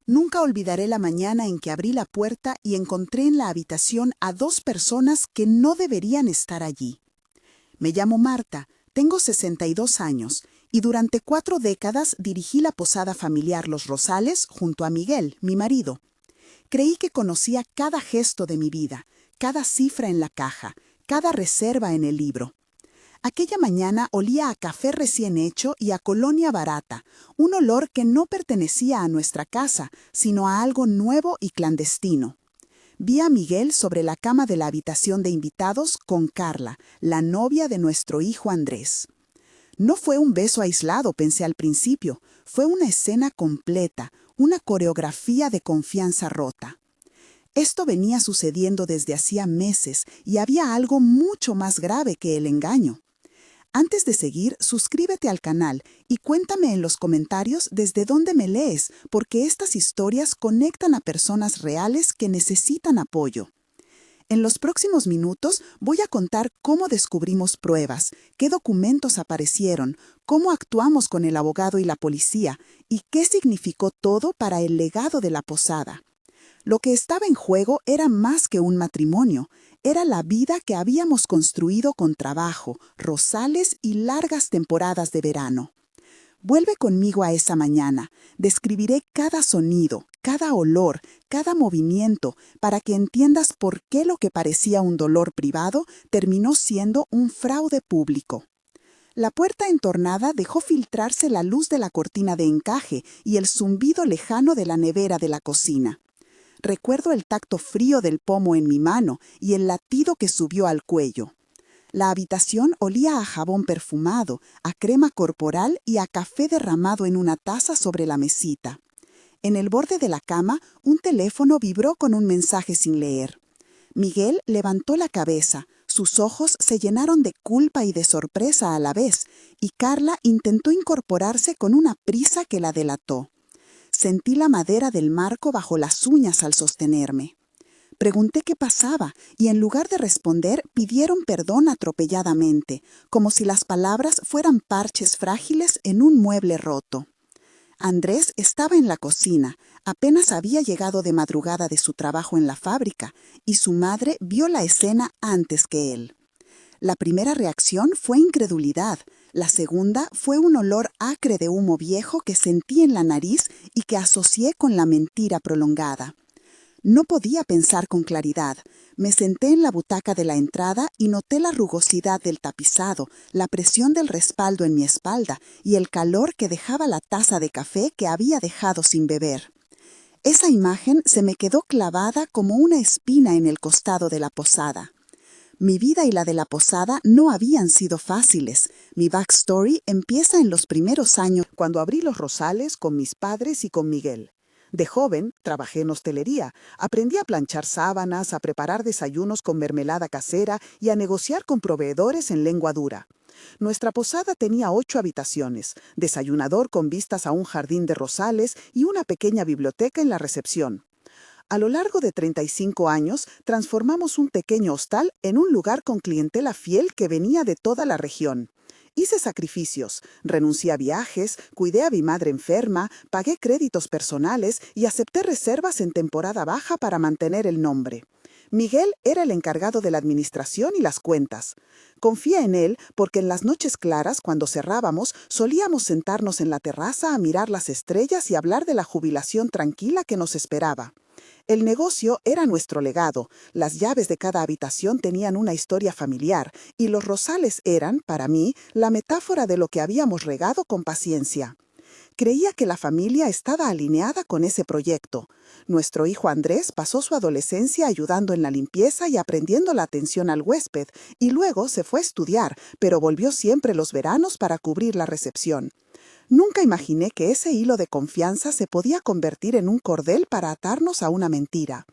Nunca olvidaré la mañana en que abrí la puerta y encontré en la habitación a dos personas que no deberían estar allí. Me llamo Marta, tengo 62 años y durante 4 décadas dirigí la posada familiar Los Rosales junto a Miguel, mi marido. Creí que conocía cada gesto de mi vida, cada cifra en la caja, cada reserva en el libro. Aquella mañana olía a café recién hecho y a colonia barata, un olor que no pertenecía a nuestra casa, sino a algo nuevo y clandestino. Vi a Miguel sobre la cama de la habitación de invitados con Carla, la novia de nuestro hijo Andrés. No fue un beso aislado, pensé al principio, fue una escena completa, una coreografía de confianza rota. Esto venía sucediendo desde hacía meses y había algo mucho más grave que el engaño. Antes de seguir, suscríbete al canal y cuéntame en los comentarios desde dónde me lees, porque estas historias conectan a personas reales que necesitan apoyo. En los próximos minutos voy a contar cómo descubrimos pruebas, qué documentos aparecieron, cómo actuamos con el abogado y la policía y qué significó todo para el legado de la posada. Lo que estaba en juego era más que un matrimonio, era la vida que habíamos construido con trabajo, rosales y largas temporadas de verano. Vuelve conmigo a esa mañana, describiré cada sonido, cada olor, cada movimiento, para que entiendas por qué lo que parecía un dolor privado terminó siendo un fraude público. La puerta entornada dejó filtrarse la luz de la cortina de encaje y el zumbido lejano de la nevera de la cocina. Recuerdo el tacto frío del pomo en mi mano y el latido que subió al cuello. La habitación olía a jabón perfumado, a crema corporal y a café derramado en una taza sobre la mesita. En el borde de la cama, un teléfono vibró con un mensaje sin leer. Miguel levantó la cabeza, sus ojos se llenaron de culpa y de sorpresa a la vez, y Carla intentó incorporarse con una prisa que la delató. Sentí la madera del marco bajo las uñas al sostenerme. Pregunté qué pasaba y en lugar de responder pidieron perdón atropelladamente, como si las palabras fueran parches frágiles en un mueble roto. Andrés estaba en la cocina, apenas había llegado de madrugada de su trabajo en la fábrica y su madre vio la escena antes que él. La primera reacción fue incredulidad, la segunda fue un olor acre de humo viejo que sentí en la nariz y que asocié con la mentira prolongada. No podía pensar con claridad. Me senté en la butaca de la entrada y noté la rugosidad del tapizado, la presión del respaldo en mi espalda y el calor que dejaba la taza de café que había dejado sin beber. Esa imagen se me quedó clavada como una espina en el costado de la posada. Mi vida y la de la posada no habían sido fáciles. Mi backstory empieza en los primeros años, cuando abrí Los Rosales con mis padres y con Miguel. De joven, trabajé en hostelería, aprendí a planchar sábanas, a preparar desayunos con mermelada casera y a negociar con proveedores en lengua dura. Nuestra posada tenía 8 habitaciones, desayunador con vistas a un jardín de rosales y una pequeña biblioteca en la recepción. A lo largo de 35 años, transformamos un pequeño hostal en un lugar con clientela fiel que venía de toda la región. Hice sacrificios, renuncié a viajes, cuidé a mi madre enferma, pagué créditos personales y acepté reservas en temporada baja para mantener el nombre. Miguel era el encargado de la administración y las cuentas. Confié en él porque en las noches claras, cuando cerrábamos, solíamos sentarnos en la terraza a mirar las estrellas y hablar de la jubilación tranquila que nos esperaba. El negocio era nuestro legado, las llaves de cada habitación tenían una historia familiar y los rosales eran, para mí, la metáfora de lo que habíamos regado con paciencia. Creía que la familia estaba alineada con ese proyecto. Nuestro hijo Andrés pasó su adolescencia ayudando en la limpieza y aprendiendo la atención al huésped, y luego se fue a estudiar, pero volvió siempre los veranos para cubrir la recepción. Nunca imaginé que ese hilo de confianza se podía convertir en un cordel para atarnos a una mentira.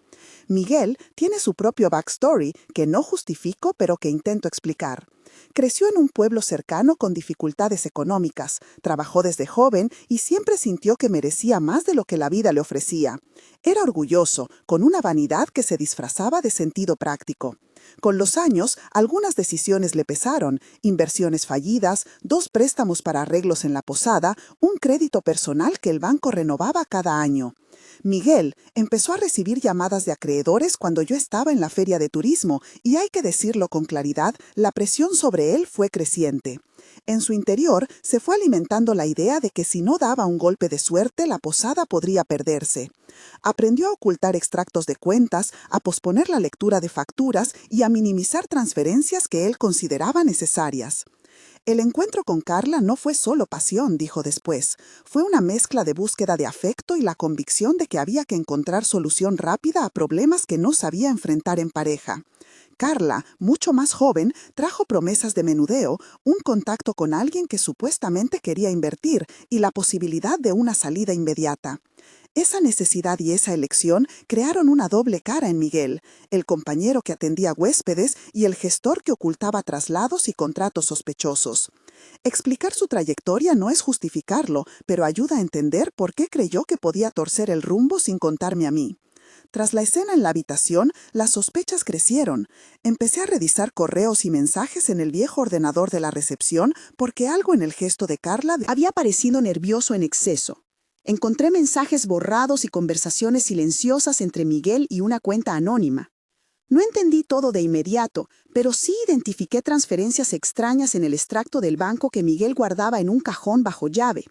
Miguel tiene su propio backstory que no justifico pero que intento explicar. Creció en un pueblo cercano con dificultades económicas, trabajó desde joven y siempre sintió que merecía más de lo que la vida le ofrecía. Era orgulloso, con una vanidad que se disfrazaba de sentido práctico. Con los años, algunas decisiones le pesaron: inversiones fallidas, 2 préstamos para arreglos en la posada, un crédito personal que el banco renovaba cada año. Miguel empezó a recibir llamadas de acreedores cuando yo estaba en la feria de turismo, y hay que decirlo con claridad, la presión sobre él fue creciente. En su interior se fue alimentando la idea de que si no daba un golpe de suerte, la posada podría perderse. Aprendió a ocultar extractos de cuentas, a posponer la lectura de facturas y a minimizar transferencias que él consideraba necesarias. El encuentro con Carla no fue solo pasión, dijo después. Fue una mezcla de búsqueda de afecto y la convicción de que había que encontrar solución rápida a problemas que no sabía enfrentar en pareja. Carla, mucho más joven, trajo promesas de menudeo, un contacto con alguien que supuestamente quería invertir y la posibilidad de una salida inmediata. Esa necesidad y esa elección crearon una doble cara en Miguel: el compañero que atendía huéspedes y el gestor que ocultaba traslados y contratos sospechosos. Explicar su trayectoria no es justificarlo, pero ayuda a entender por qué creyó que podía torcer el rumbo sin contarme a mí. Tras la escena en la habitación, las sospechas crecieron. Empecé a revisar correos y mensajes en el viejo ordenador de la recepción porque algo en el gesto de Carla había parecido nervioso en exceso. Encontré mensajes borrados y conversaciones silenciosas entre Miguel y una cuenta anónima. No entendí todo de inmediato, pero sí identifiqué transferencias extrañas en el extracto del banco que Miguel guardaba en un cajón bajo llave.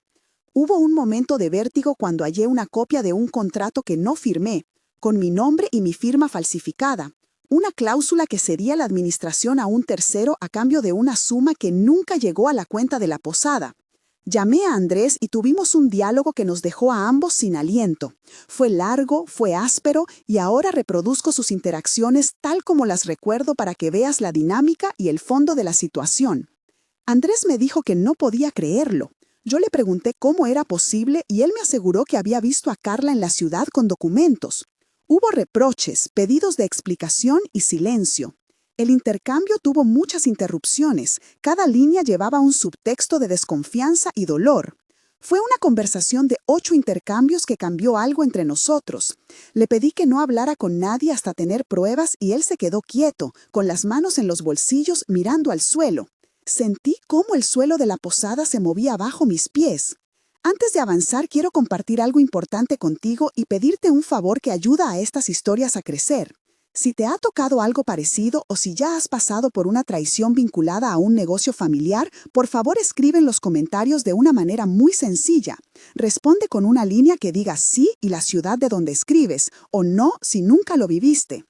Hubo un momento de vértigo cuando hallé una copia de un contrato que no firmé, con mi nombre y mi firma falsificada, una cláusula que cedía la administración a un tercero a cambio de una suma que nunca llegó a la cuenta de la posada. Llamé a Andrés y tuvimos un diálogo que nos dejó a ambos sin aliento. Fue largo, fue áspero, y ahora reproduzco sus interacciones tal como las recuerdo para que veas la dinámica y el fondo de la situación. Andrés me dijo que no podía creerlo. Yo le pregunté cómo era posible y él me aseguró que había visto a Carla en la ciudad con documentos. Hubo reproches, pedidos de explicación y silencio. El intercambio tuvo muchas interrupciones. Cada línea llevaba un subtexto de desconfianza y dolor. Fue una conversación de 8 intercambios que cambió algo entre nosotros. Le pedí que no hablara con nadie hasta tener pruebas y él se quedó quieto, con las manos en los bolsillos, mirando al suelo. Sentí cómo el suelo de la posada se movía bajo mis pies. Antes de avanzar, quiero compartir algo importante contigo y pedirte un favor que ayuda a estas historias a crecer. Si te ha tocado algo parecido o si ya has pasado por una traición vinculada a un negocio familiar, por favor escribe en los comentarios de una manera muy sencilla. Responde con una línea que diga sí y la ciudad de donde escribes, o no si nunca lo viviste.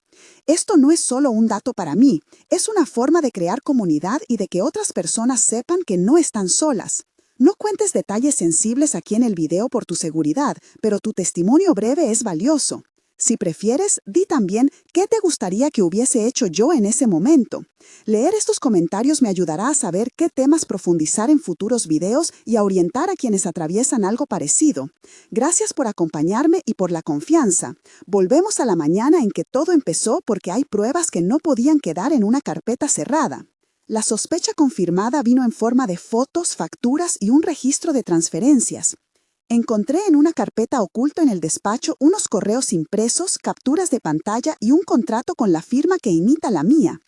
Esto no es solo un dato para mí, es una forma de crear comunidad y de que otras personas sepan que no están solas. No cuentes detalles sensibles aquí en el video por tu seguridad, pero tu testimonio breve es valioso. Si prefieres, di también qué te gustaría que hubiese hecho yo en ese momento. Leer estos comentarios me ayudará a saber qué temas profundizar en futuros videos y a orientar a quienes atraviesan algo parecido. Gracias por acompañarme y por la confianza. Volvemos a la mañana en que todo empezó porque hay pruebas que no podían quedar en una carpeta cerrada. La sospecha confirmada vino en forma de fotos, facturas y un registro de transferencias. Encontré en una carpeta oculta en el despacho unos correos impresos, capturas de pantalla y un contrato con la firma que imita la mía.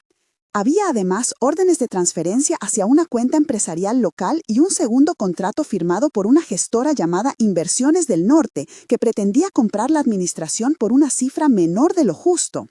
Había además órdenes de transferencia hacia una cuenta empresarial local y un segundo contrato firmado por una gestora llamada Inversiones del Norte, que pretendía comprar la administración por una cifra menor de lo justo.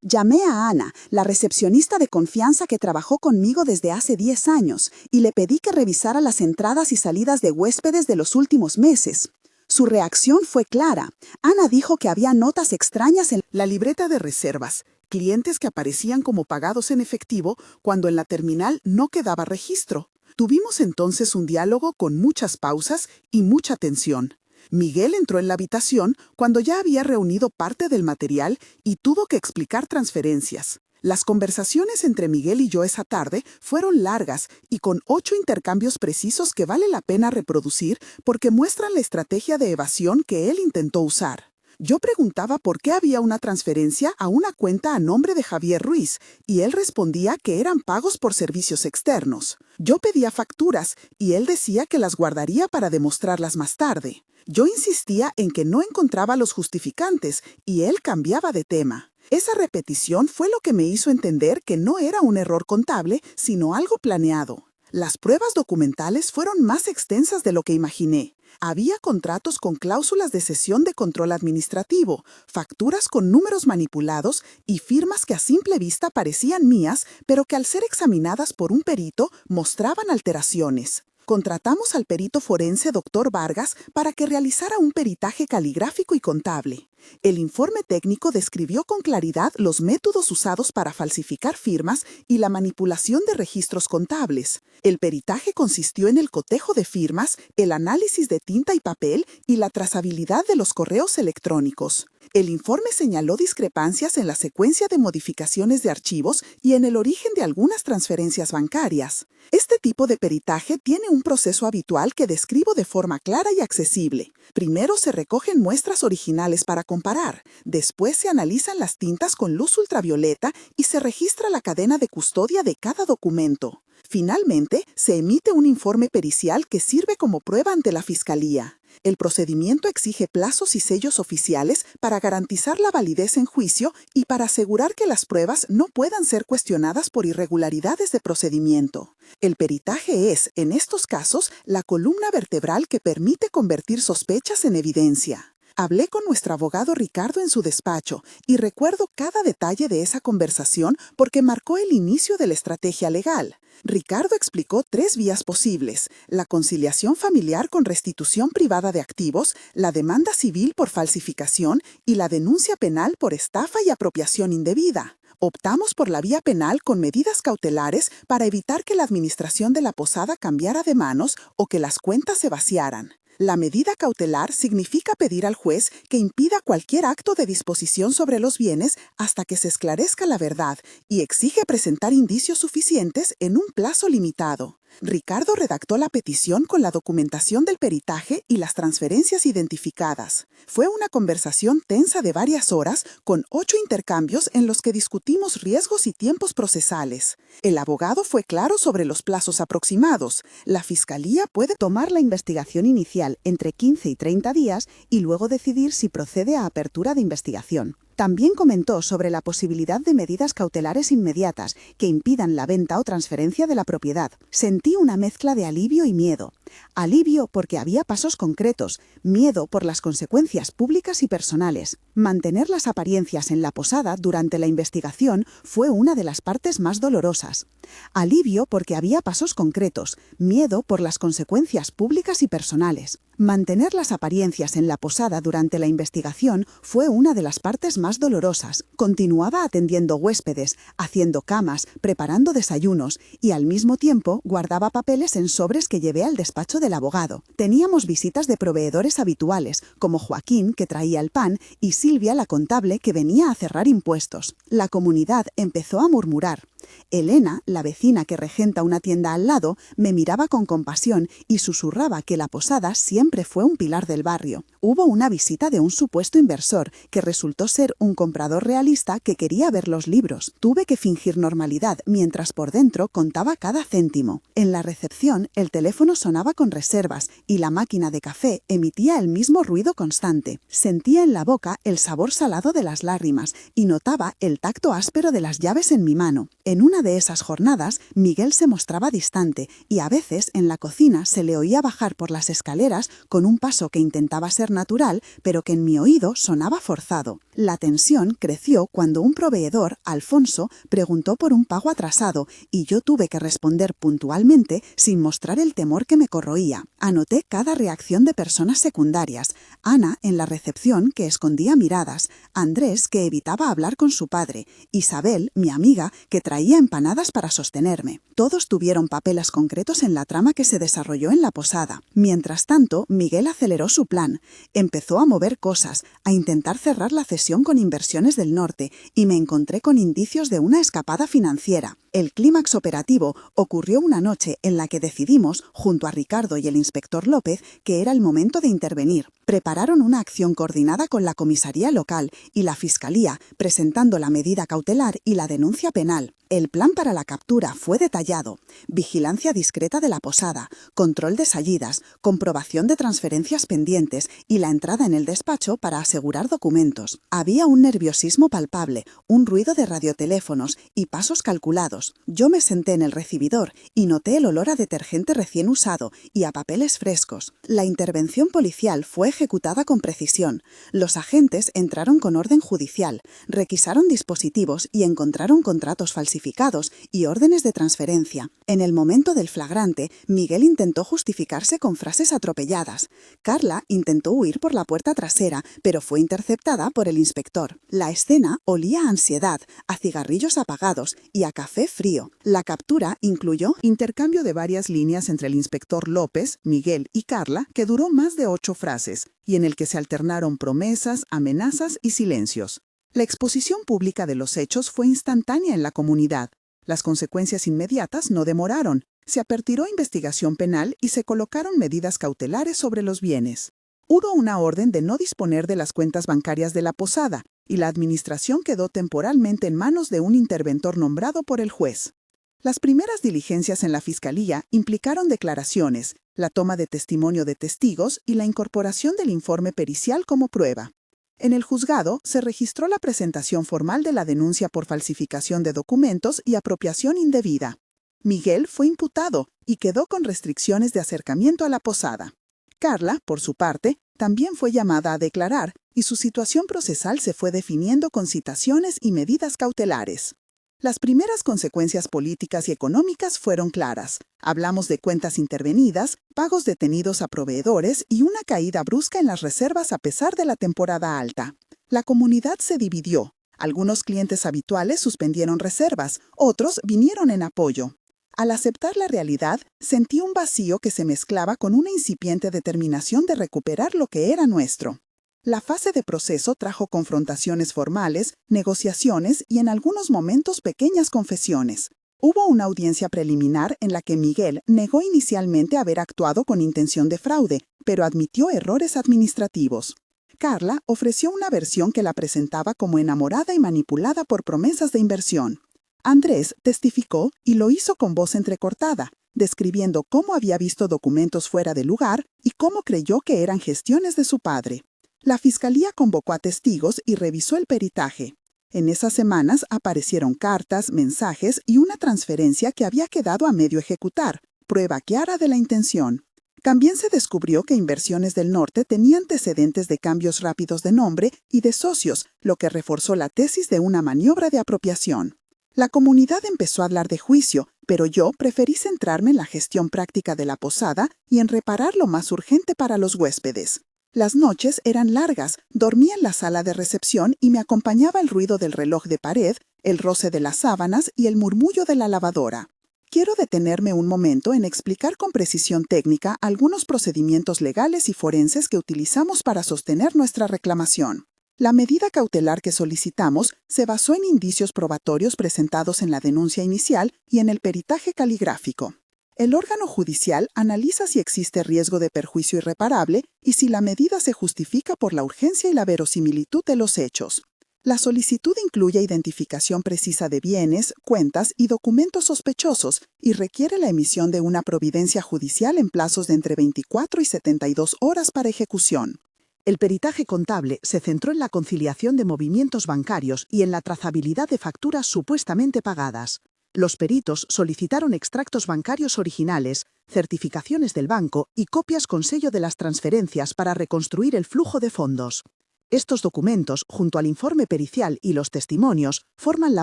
Llamé a Ana, la recepcionista de confianza que trabajó conmigo desde hace 10 años, y le pedí que revisara las entradas y salidas de huéspedes de los últimos meses. Su reacción fue clara. Ana dijo que había notas extrañas en la libreta de reservas, clientes que aparecían como pagados en efectivo cuando en la terminal no quedaba registro. Tuvimos entonces un diálogo con muchas pausas y mucha tensión. Miguel entró en la habitación cuando ya había reunido parte del material y tuvo que explicar transferencias. Las conversaciones entre Miguel y yo esa tarde fueron largas y con 8 intercambios precisos que vale la pena reproducir porque muestran la estrategia de evasión que él intentó usar. Yo preguntaba por qué había una transferencia a una cuenta a nombre de Javier Ruiz y él respondía que eran pagos por servicios externos. Yo pedía facturas y él decía que las guardaría para demostrarlas más tarde. Yo insistía en que no encontraba los justificantes y él cambiaba de tema. Esa repetición fue lo que me hizo entender que no era un error contable, sino algo planeado. Las pruebas documentales fueron más extensas de lo que imaginé. Había contratos con cláusulas de cesión de control administrativo, facturas con números manipulados y firmas que a simple vista parecían mías, pero que al ser examinadas por un perito mostraban alteraciones. Contratamos al perito forense Dr. Vargas para que realizara un peritaje caligráfico y contable. El informe técnico describió con claridad los métodos usados para falsificar firmas y la manipulación de registros contables. El peritaje consistió en el cotejo de firmas, el análisis de tinta y papel y la trazabilidad de los correos electrónicos. El informe señaló discrepancias en la secuencia de modificaciones de archivos y en el origen de algunas transferencias bancarias. Este tipo de peritaje tiene un proceso habitual que describo de forma clara y accesible. Primero se recogen muestras originales para comparar, después se analizan las tintas con luz ultravioleta y se registra la cadena de custodia de cada documento. Finalmente, se emite un informe pericial que sirve como prueba ante la Fiscalía. El procedimiento exige plazos y sellos oficiales para garantizar la validez en juicio y para asegurar que las pruebas no puedan ser cuestionadas por irregularidades de procedimiento. El peritaje es, en estos casos, la columna vertebral que permite convertir sospechas en evidencia. Hablé con nuestro abogado Ricardo en su despacho y recuerdo cada detalle de esa conversación porque marcó el inicio de la estrategia legal. Ricardo explicó 3 vías posibles: la conciliación familiar con restitución privada de activos, la demanda civil por falsificación y la denuncia penal por estafa y apropiación indebida. Optamos por la vía penal con medidas cautelares para evitar que la administración de la posada cambiara de manos o que las cuentas se vaciaran. La medida cautelar significa pedir al juez que impida cualquier acto de disposición sobre los bienes hasta que se esclarezca la verdad y exige presentar indicios suficientes en un plazo limitado. Ricardo redactó la petición con la documentación del peritaje y las transferencias identificadas. Fue una conversación tensa de varias horas con 8 intercambios en los que discutimos riesgos y tiempos procesales. El abogado fue claro sobre los plazos aproximados. La Fiscalía puede tomar la investigación inicial entre 15 y 30 días y luego decidir si procede a apertura de investigación. También comentó sobre la posibilidad de medidas cautelares inmediatas que impidan la venta o transferencia de la propiedad. Sentí una mezcla de alivio y miedo. Alivio porque había pasos concretos, miedo por las consecuencias públicas y personales. Mantener las apariencias en la posada durante la investigación fue una de las partes más dolorosas. Alivio porque había pasos concretos, miedo por las consecuencias públicas y personales. Mantener las apariencias en la posada durante la investigación fue una de las partes más dolorosas. Continuaba atendiendo huéspedes, haciendo camas, preparando desayunos y al mismo tiempo guardaba papeles en sobres que llevé al despacho del abogado. Teníamos visitas de proveedores habituales, como Joaquín, que traía el pan, y Silvia, la contable, que venía a cerrar impuestos. La comunidad empezó a murmurar. Elena, la vecina que regenta una tienda al lado, me miraba con compasión y susurraba que la posada siempre fue un pilar del barrio. Hubo una visita de un supuesto inversor, que resultó ser un comprador realista que quería ver los libros. Tuve que fingir normalidad mientras por dentro contaba cada céntimo. En la recepción, el teléfono sonaba con reservas y la máquina de café emitía el mismo ruido constante. Sentía en la boca el sabor salado de las lágrimas y notaba el tacto áspero de las llaves en mi mano. En una de esas jornadas, Miguel se mostraba distante y a veces en la cocina se le oía bajar por las escaleras con un paso que intentaba ser natural, pero que en mi oído sonaba forzado. La tensión creció cuando un proveedor, Alfonso, preguntó por un pago atrasado y yo tuve que responder puntualmente sin mostrar el temor que me corroía. Anoté cada reacción de personas secundarias. Ana, en la recepción, que escondía miradas. Andrés, que evitaba hablar con su padre. Isabel, mi amiga, que traía empanadas para sostenerme. Todos tuvieron papeles concretos en la trama que se desarrolló en la posada. Mientras tanto, Miguel aceleró su plan. Empezó a mover cosas, a intentar cerrar la cesión con Inversiones del Norte y me encontré con indicios de una escapada financiera. El clímax operativo ocurrió una noche en la que decidimos, junto a Ricardo y el inspector López, que era el momento de intervenir. Prepararon una acción coordinada con la comisaría local y la fiscalía, presentando la medida cautelar y la denuncia penal. El plan para la captura fue detallado: vigilancia discreta de la posada, control de salidas, comprobación de transferencias pendientes y la entrada en el despacho para asegurar documentos. Había un nerviosismo palpable, un ruido de radioteléfonos y pasos calculados. Yo me senté en el recibidor y noté el olor a detergente recién usado y a papeles frescos. La intervención policial fue ejecutada con precisión. Los agentes entraron con orden judicial, requisaron dispositivos y encontraron contratos falsificados y órdenes de transferencia. En el momento del flagrante, Miguel intentó justificarse con frases atropelladas. Carla intentó huir por la puerta trasera, pero fue interceptada por el inspector. La escena olía a ansiedad, a cigarrillos apagados y a café frío. La captura incluyó intercambio de varias líneas entre el inspector López, Miguel y Carla, que duró más de 8 frases, y en el que se alternaron promesas, amenazas y silencios. La exposición pública de los hechos fue instantánea en la comunidad. Las consecuencias inmediatas no demoraron. Se aperturó investigación penal y se colocaron medidas cautelares sobre los bienes. Hubo una orden de no disponer de las cuentas bancarias de la posada, y la administración quedó temporalmente en manos de un interventor nombrado por el juez. Las primeras diligencias en la fiscalía implicaron declaraciones, la toma de testimonio de testigos y la incorporación del informe pericial como prueba. En el juzgado se registró la presentación formal de la denuncia por falsificación de documentos y apropiación indebida. Miguel fue imputado y quedó con restricciones de acercamiento a la posada. Carla, por su parte, también fue llamada a declarar y su situación procesal se fue definiendo con citaciones y medidas cautelares. Las primeras consecuencias políticas y económicas fueron claras. Hablamos de cuentas intervenidas, pagos detenidos a proveedores y una caída brusca en las reservas a pesar de la temporada alta. La comunidad se dividió. Algunos clientes habituales suspendieron reservas, otros vinieron en apoyo. Al aceptar la realidad, sentí un vacío que se mezclaba con una incipiente determinación de recuperar lo que era nuestro. La fase de proceso trajo confrontaciones formales, negociaciones y en algunos momentos pequeñas confesiones. Hubo una audiencia preliminar en la que Miguel negó inicialmente haber actuado con intención de fraude, pero admitió errores administrativos. Carla ofreció una versión que la presentaba como enamorada y manipulada por promesas de inversión. Andrés testificó y lo hizo con voz entrecortada, describiendo cómo había visto documentos fuera de lugar y cómo creyó que eran gestiones de su padre. La fiscalía convocó a testigos y revisó el peritaje. En esas semanas aparecieron cartas, mensajes y una transferencia que había quedado a medio ejecutar, prueba clara de la intención. También se descubrió que Inversiones del Norte tenía antecedentes de cambios rápidos de nombre y de socios, lo que reforzó la tesis de una maniobra de apropiación. La comunidad empezó a hablar de juicio, pero yo preferí centrarme en la gestión práctica de la posada y en reparar lo más urgente para los huéspedes. Las noches eran largas, dormía en la sala de recepción y me acompañaba el ruido del reloj de pared, el roce de las sábanas y el murmullo de la lavadora. Quiero detenerme un momento en explicar con precisión técnica algunos procedimientos legales y forenses que utilizamos para sostener nuestra reclamación. La medida cautelar que solicitamos se basó en indicios probatorios presentados en la denuncia inicial y en el peritaje caligráfico. El órgano judicial analiza si existe riesgo de perjuicio irreparable y si la medida se justifica por la urgencia y la verosimilitud de los hechos. La solicitud incluye identificación precisa de bienes, cuentas y documentos sospechosos y requiere la emisión de una providencia judicial en plazos de entre 24 y 72 horas para ejecución. El peritaje contable se centró en la conciliación de movimientos bancarios y en la trazabilidad de facturas supuestamente pagadas. Los peritos solicitaron extractos bancarios originales, certificaciones del banco y copias con sello de las transferencias para reconstruir el flujo de fondos. Estos documentos, junto al informe pericial y los testimonios, forman la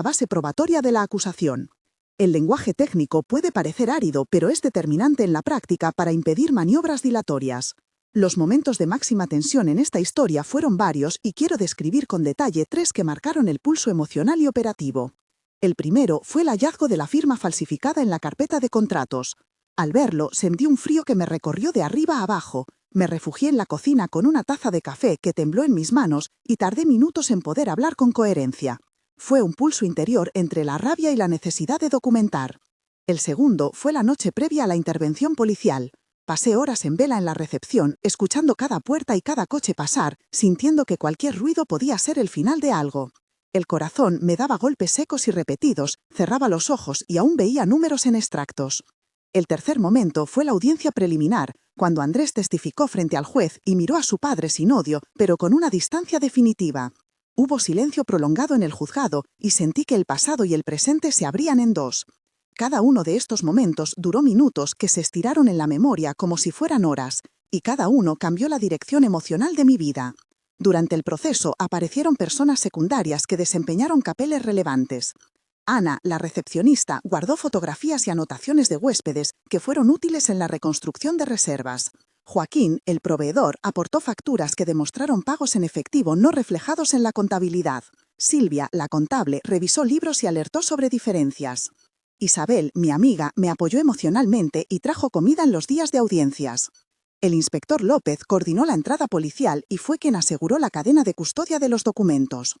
base probatoria de la acusación. El lenguaje técnico puede parecer árido, pero es determinante en la práctica para impedir maniobras dilatorias. Los momentos de máxima tensión en esta historia fueron varios y quiero describir con detalle 3 que marcaron el pulso emocional y operativo. El primero fue el hallazgo de la firma falsificada en la carpeta de contratos. Al verlo, sentí un frío que me recorrió de arriba a abajo. Me refugié en la cocina con una taza de café que tembló en mis manos y tardé minutos en poder hablar con coherencia. Fue un pulso interior entre la rabia y la necesidad de documentar. El segundo fue la noche previa a la intervención policial. Pasé horas en vela en la recepción, escuchando cada puerta y cada coche pasar, sintiendo que cualquier ruido podía ser el final de algo. El corazón me daba golpes secos y repetidos, cerraba los ojos y aún veía números en extractos. El tercer momento fue la audiencia preliminar, cuando Andrés testificó frente al juez y miró a su padre sin odio, pero con una distancia definitiva. Hubo silencio prolongado en el juzgado y sentí que el pasado y el presente se abrían en dos. Cada uno de estos momentos duró minutos que se estiraron en la memoria como si fueran horas, y cada uno cambió la dirección emocional de mi vida. Durante el proceso aparecieron personas secundarias que desempeñaron papeles relevantes. Ana, la recepcionista, guardó fotografías y anotaciones de huéspedes que fueron útiles en la reconstrucción de reservas. Joaquín, el proveedor, aportó facturas que demostraron pagos en efectivo no reflejados en la contabilidad. Silvia, la contable, revisó libros y alertó sobre diferencias. Isabel, mi amiga, me apoyó emocionalmente y trajo comida en los días de audiencias. El inspector López coordinó la entrada policial y fue quien aseguró la cadena de custodia de los documentos.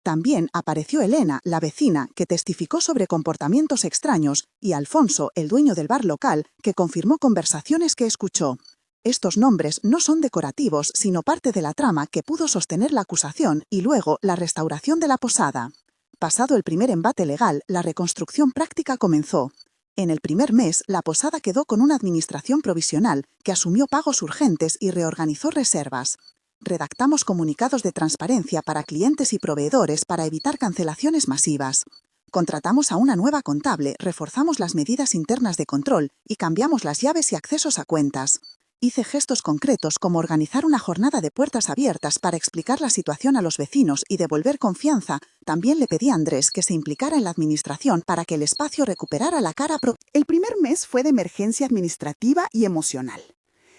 También apareció Elena, la vecina, que testificó sobre comportamientos extraños, y Alfonso, el dueño del bar local, que confirmó conversaciones que escuchó. Estos nombres no son decorativos, sino parte de la trama que pudo sostener la acusación y luego la restauración de la posada. Pasado el primer embate legal, la reconstrucción práctica comenzó. En el primer mes, la posada quedó con una administración provisional que asumió pagos urgentes y reorganizó reservas. Redactamos comunicados de transparencia para clientes y proveedores para evitar cancelaciones masivas. Contratamos a una nueva contable, reforzamos las medidas internas de control y cambiamos las llaves y accesos a cuentas. Hice gestos concretos como organizar una jornada de puertas abiertas para explicar la situación a los vecinos y devolver confianza. También le pedí a Andrés que se implicara en la administración para que el espacio recuperara la cara El primer mes fue de emergencia administrativa y emocional.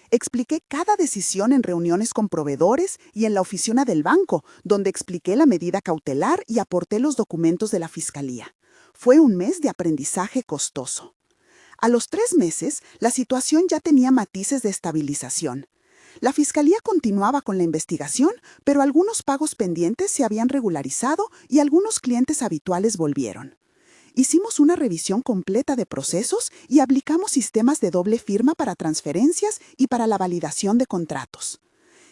Expliqué cada decisión en reuniones con proveedores y en la oficina del banco, donde expliqué la medida cautelar y aporté los documentos de la fiscalía. Fue un mes de aprendizaje costoso. A los 3 meses, la situación ya tenía matices de estabilización. La Fiscalía continuaba con la investigación, pero algunos pagos pendientes se habían regularizado y algunos clientes habituales volvieron. Hicimos una revisión completa de procesos y aplicamos sistemas de doble firma para transferencias y para la validación de contratos.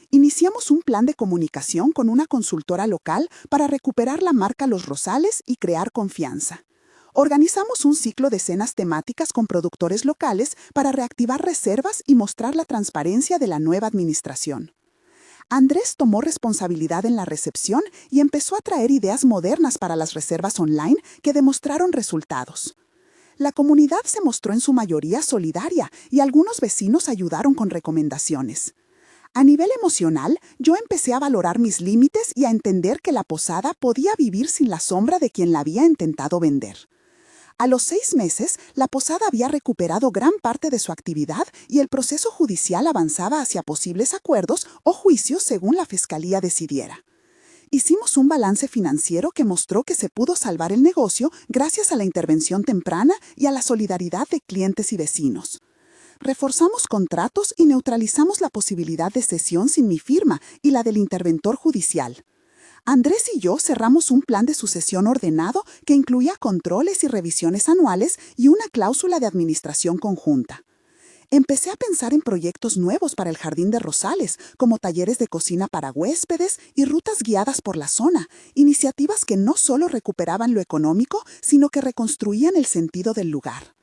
Iniciamos un plan de comunicación con una consultora local para recuperar la marca Los Rosales y crear confianza. Organizamos un ciclo de cenas temáticas con productores locales para reactivar reservas y mostrar la transparencia de la nueva administración. Andrés tomó responsabilidad en la recepción y empezó a traer ideas modernas para las reservas online que demostraron resultados. La comunidad se mostró en su mayoría solidaria y algunos vecinos ayudaron con recomendaciones. A nivel emocional, yo empecé a valorar mis límites y a entender que la posada podía vivir sin la sombra de quien la había intentado vender. A los 6 meses, la posada había recuperado gran parte de su actividad y el proceso judicial avanzaba hacia posibles acuerdos o juicios según la Fiscalía decidiera. Hicimos un balance financiero que mostró que se pudo salvar el negocio gracias a la intervención temprana y a la solidaridad de clientes y vecinos. Reforzamos contratos y neutralizamos la posibilidad de cesión sin mi firma y la del interventor judicial. Andrés y yo cerramos un plan de sucesión ordenado que incluía controles y revisiones anuales y una cláusula de administración conjunta. Empecé a pensar en proyectos nuevos para el Jardín de Rosales, como talleres de cocina para huéspedes y rutas guiadas por la zona, iniciativas que no solo recuperaban lo económico, sino que reconstruían el sentido del lugar.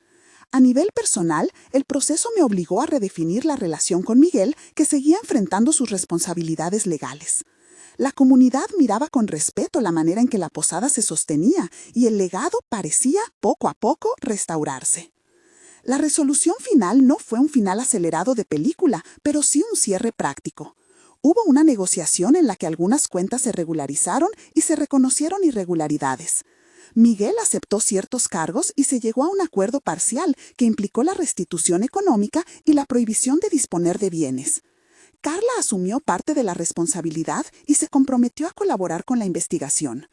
A nivel personal, el proceso me obligó a redefinir la relación con Miguel, que seguía enfrentando sus responsabilidades legales. La comunidad miraba con respeto la manera en que la posada se sostenía y el legado parecía, poco a poco, restaurarse. La resolución final no fue un final acelerado de película, pero sí un cierre práctico. Hubo una negociación en la que algunas cuentas se regularizaron y se reconocieron irregularidades. Miguel aceptó ciertos cargos y se llegó a un acuerdo parcial que implicó la restitución económica y la prohibición de disponer de bienes. Carla asumió parte de la responsabilidad y se comprometió a colaborar con la investigación.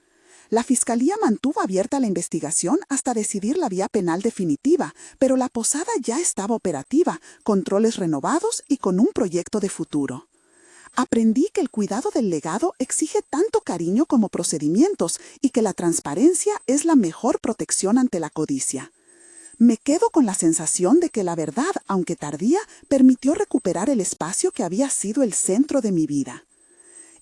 La Fiscalía mantuvo abierta la investigación hasta decidir la vía penal definitiva, pero la posada ya estaba operativa, controles renovados y con un proyecto de futuro. Aprendí que el cuidado del legado exige tanto cariño como procedimientos y que la transparencia es la mejor protección ante la codicia. Me quedo con la sensación de que la verdad, aunque tardía, permitió recuperar el espacio que había sido el centro de mi vida.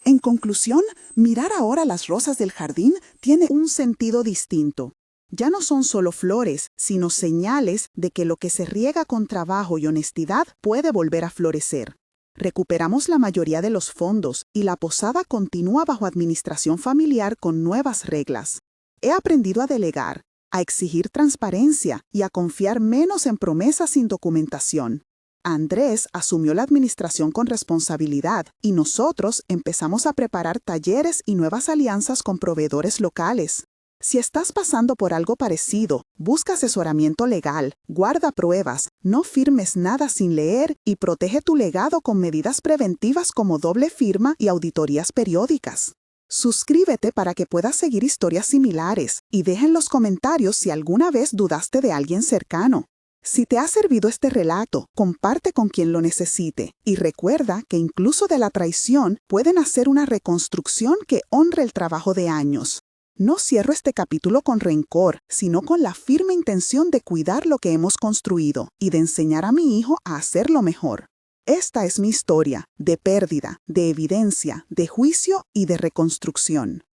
En conclusión, mirar ahora las rosas del jardín tiene Un sentido distinto. Ya no son solo flores, sino señales de que lo que se riega con trabajo y honestidad puede volver a florecer. Recuperamos la mayoría de los fondos y la posada continúa bajo administración familiar con nuevas reglas. He aprendido a delegar, a exigir transparencia y a confiar menos en promesas sin documentación. Andrés asumió la administración con responsabilidad y nosotros empezamos a preparar talleres y nuevas alianzas con proveedores locales. Si estás pasando por algo parecido, busca asesoramiento legal, guarda pruebas, no firmes nada sin leer y protege tu legado con medidas preventivas como doble firma y auditorías periódicas. Suscríbete para que puedas seguir historias similares y deja en los comentarios si alguna vez dudaste de alguien cercano. Si te ha servido este relato, comparte con quien lo necesite y recuerda que incluso de la traición pueden hacer una reconstrucción que honre el trabajo de años. No cierro este capítulo con rencor, sino con la firme intención de cuidar lo que hemos construido y de enseñar a mi hijo a hacerlo mejor. Esta es mi historia, de pérdida, de evidencia, de juicio y de reconstrucción.